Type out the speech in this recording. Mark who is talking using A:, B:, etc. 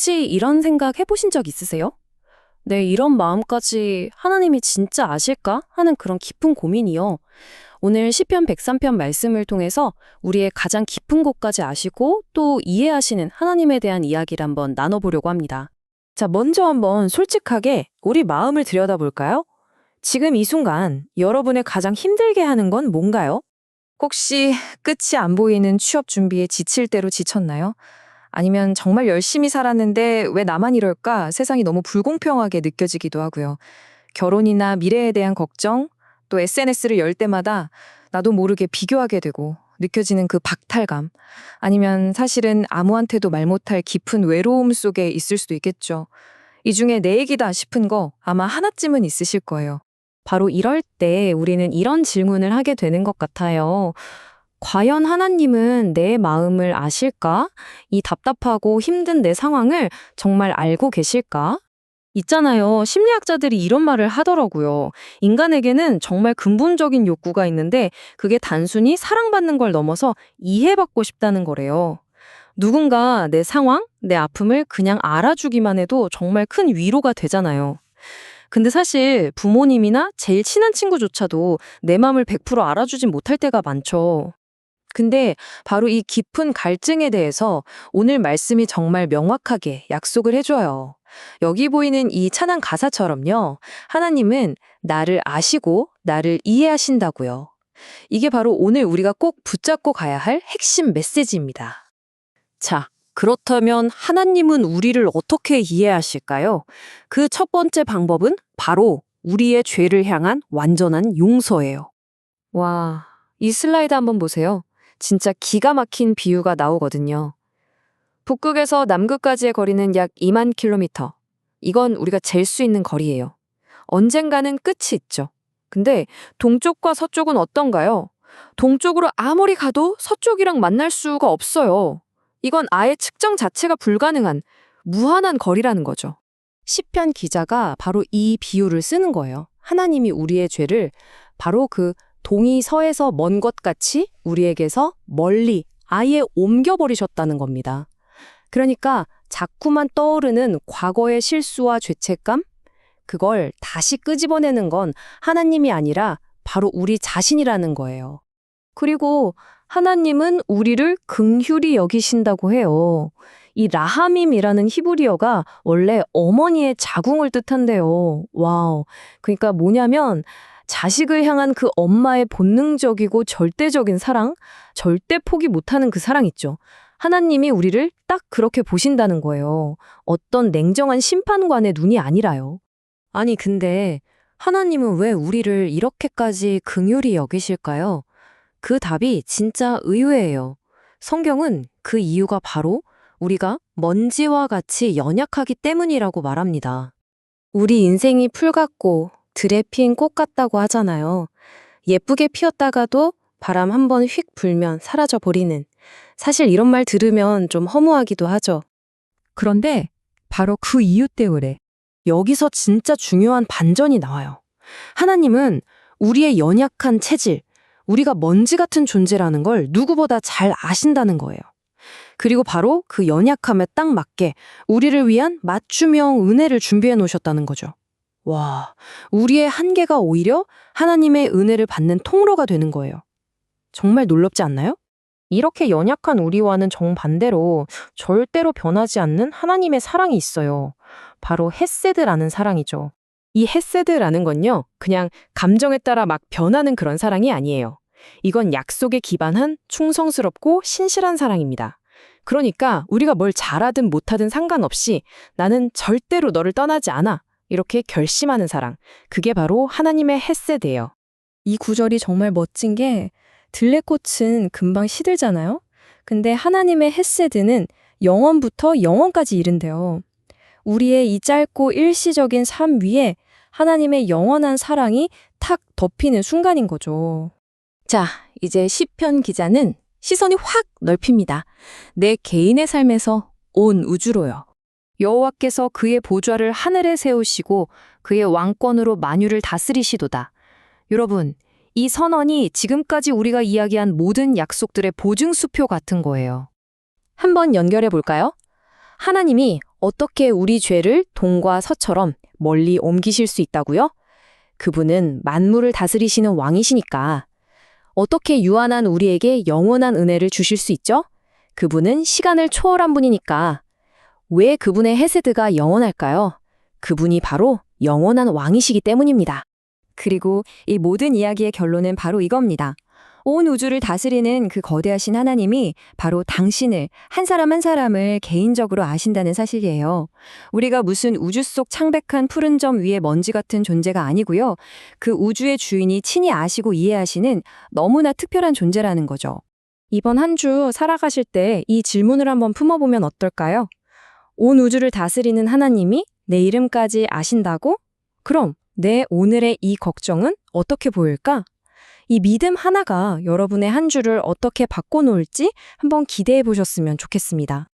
A: 혹시 이런 생각 해보신 적 있으세요? 네, 이런 마음까지 하나님이 진짜 아실까 하는 그런 깊은 고민이요. 오늘 시편 103편 말씀을 통해서 우리의 가장 깊은 곳까지 아시고 또 이해하시는 하나님에 대한 이야기를 한번 나눠보려고 합니다.
B: 자, 먼저 한번 솔직하게 우리 마음을 들여다볼까요? 지금 이 순간 여러분의 가장 힘들게 하는 건 뭔가요? 혹시 끝이 안 보이는 취업 준비에 지칠 대로 지쳤나요? 아니면 정말 열심히 살았는데 왜 나만 이럴까? 세상이 너무 불공평하게 느껴지기도 하고요. 결혼이나 미래에 대한 걱정, 또 SNS를 열 때마다 나도 모르게 비교하게 되고 느껴지는 그 박탈감. 아니면 사실은 아무한테도 말 못할 깊은 외로움 속에 있을 수도 있겠죠. 이 중에 내 얘기다 싶은 거 아마 하나쯤은 있으실 거예요.
A: 바로 이럴 때 우리는 이런 질문을 하게 되는 것 같아요. 과연 하나님은 내 마음을 아실까? 이 답답하고 힘든 내 상황을 정말 알고 계실까? 있잖아요. 심리학자들이 이런 말을 하더라고요. 인간에게는 정말 근본적인 욕구가 있는데 그게 단순히 사랑받는 걸 넘어서 이해받고 싶다는 거래요. 누군가 내 상황, 내 아픔을 그냥 알아주기만 해도 정말 큰 위로가 되잖아요. 근데 사실 부모님이나 제일 친한 친구조차도 내 마음을 100% 알아주진 못할 때가 많죠.
B: 근데 바로 이 깊은 갈증에 대해서 오늘 말씀이 정말 명확하게 약속을 해줘요. 여기 보이는 이 찬양 가사처럼요. 하나님은 나를 아시고 나를 이해하신다고요. 이게 바로 오늘 우리가 꼭 붙잡고 가야 할 핵심 메시지입니다.
A: 자, 그렇다면 하나님은 우리를 어떻게 이해하실까요? 그 첫 번째 방법은 바로 우리의 죄를 향한 완전한 용서예요.
B: 와, 이 슬라이드 한번 보세요. 진짜 기가 막힌 비유가 나오거든요. 북극에서 남극까지의 거리는 약 2만 킬로미터. 이건 우리가 잴 수 있는 거리예요. 언젠가는 끝이 있죠. 근데 동쪽과 서쪽은 어떤가요? 동쪽으로 아무리 가도 서쪽이랑 만날 수가 없어요. 이건 아예 측정 자체가 불가능한 무한한 거리라는 거죠.
A: 시편 기자가 바로 이 비유를 쓰는 거예요. 하나님이 우리의 죄를 바로 그 동이 서에서 먼 것 같이 우리에게서 멀리 아예 옮겨버리셨다는 겁니다. 그러니까 자꾸만 떠오르는 과거의 실수와 죄책감? 그걸 다시 끄집어내는 건 하나님이 아니라 바로 우리 자신이라는 거예요. 그리고 하나님은 우리를 긍휼히 여기신다고 해요. 이 라하밈이라는 히브리어가 원래 어머니의 자궁을 뜻한대요. 와우. 그러니까 뭐냐면 자식을 향한 그 엄마의 본능적이고 절대적인 사랑, 절대 포기 못하는 그 사랑 있죠. 하나님이 우리를 딱 그렇게 보신다는 거예요. 어떤 냉정한 심판관의 눈이 아니라요. 아니, 근데 하나님은 왜 우리를 이렇게까지 긍휼히 여기실까요? 그 답이 진짜 의외예요. 성경은 그 이유가 바로 우리가 먼지와 같이 연약하기 때문이라고 말합니다. 우리 인생이 풀 같고 들에 핀 꽃 같다고 하잖아요. 예쁘게 피었다가도 바람 한 번 휙 불면 사라져 버리는. 사실 이런 말 들으면 좀 허무하기도 하죠. 그런데 바로 그 이유 때문에 여기서 진짜 중요한 반전이 나와요. 하나님은 우리의 연약한 체질, 우리가 먼지 같은 존재라는 걸 누구보다 잘 아신다는 거예요. 그리고 바로 그 연약함에 딱 맞게 우리를 위한 맞춤형 은혜를 준비해 놓으셨다는 거죠. 와, 우리의 한계가 오히려 하나님의 은혜를 받는 통로가 되는 거예요. 정말 놀랍지 않나요? 이렇게 연약한 우리와는 정반대로 절대로 변하지 않는 하나님의 사랑이 있어요. 바로 헤세드라는 사랑이죠. 이 헤세드라는 건요, 그냥 감정에 따라 막 변하는 그런 사랑이 아니에요. 이건 약속에 기반한 충성스럽고 신실한 사랑입니다. 그러니까 우리가 뭘 잘하든 못하든 상관없이 나는 절대로 너를 떠나지 않아. 이렇게 결심하는 사랑. 그게 바로 하나님의 헤세드예요. 이 구절이 정말 멋진 게 들레꽃은 금방 시들잖아요. 근데 하나님의 헤세드는 영원부터 영원까지 이른대요. 우리의 이 짧고 일시적인 삶 위에 하나님의 영원한 사랑이 탁 덮이는 순간인 거죠. 자, 이제 시편 기자는 시선이 확 넓힙니다. 내 개인의 삶에서 온 우주로요. 여호와께서 그의 보좌를 하늘에 세우시고 그의 왕권으로 만유를 다스리시도다. 여러분, 이 선언이 지금까지 우리가 이야기한 모든 약속들의 보증수표 같은 거예요. 한번 연결해 볼까요? 하나님이 어떻게 우리 죄를 동과 서처럼 멀리 옮기실 수 있다고요? 그분은 만물을 다스리시는 왕이시니까. 어떻게 유한한 우리에게 영원한 은혜를 주실 수 있죠? 그분은 시간을 초월한 분이니까. 왜 그분의 헤세드가 영원할까요? 그분이 바로 영원한 왕이시기 때문입니다.
C: 그리고 이 모든 이야기의 결론은 바로 이겁니다. 온 우주를 다스리는 그 거대하신 하나님이 바로 당신을, 한 사람 한 사람을 개인적으로 아신다는 사실이에요. 우리가 무슨 우주 속 창백한 푸른 점 위에 먼지 같은 존재가 아니고요. 그 우주의 주인이 친히 아시고 이해하시는 너무나 특별한 존재라는 거죠.
A: 이번 한 주 살아가실 때 이 질문을 한번 품어보면 어떨까요? 온 우주를 다스리는 하나님이 내 이름까지 아신다고? 그럼 내 오늘의 이 걱정은 어떻게 보일까? 이 믿음 하나가 여러분의 한 주를 어떻게 바꿔놓을지 한번 기대해 보셨으면 좋겠습니다.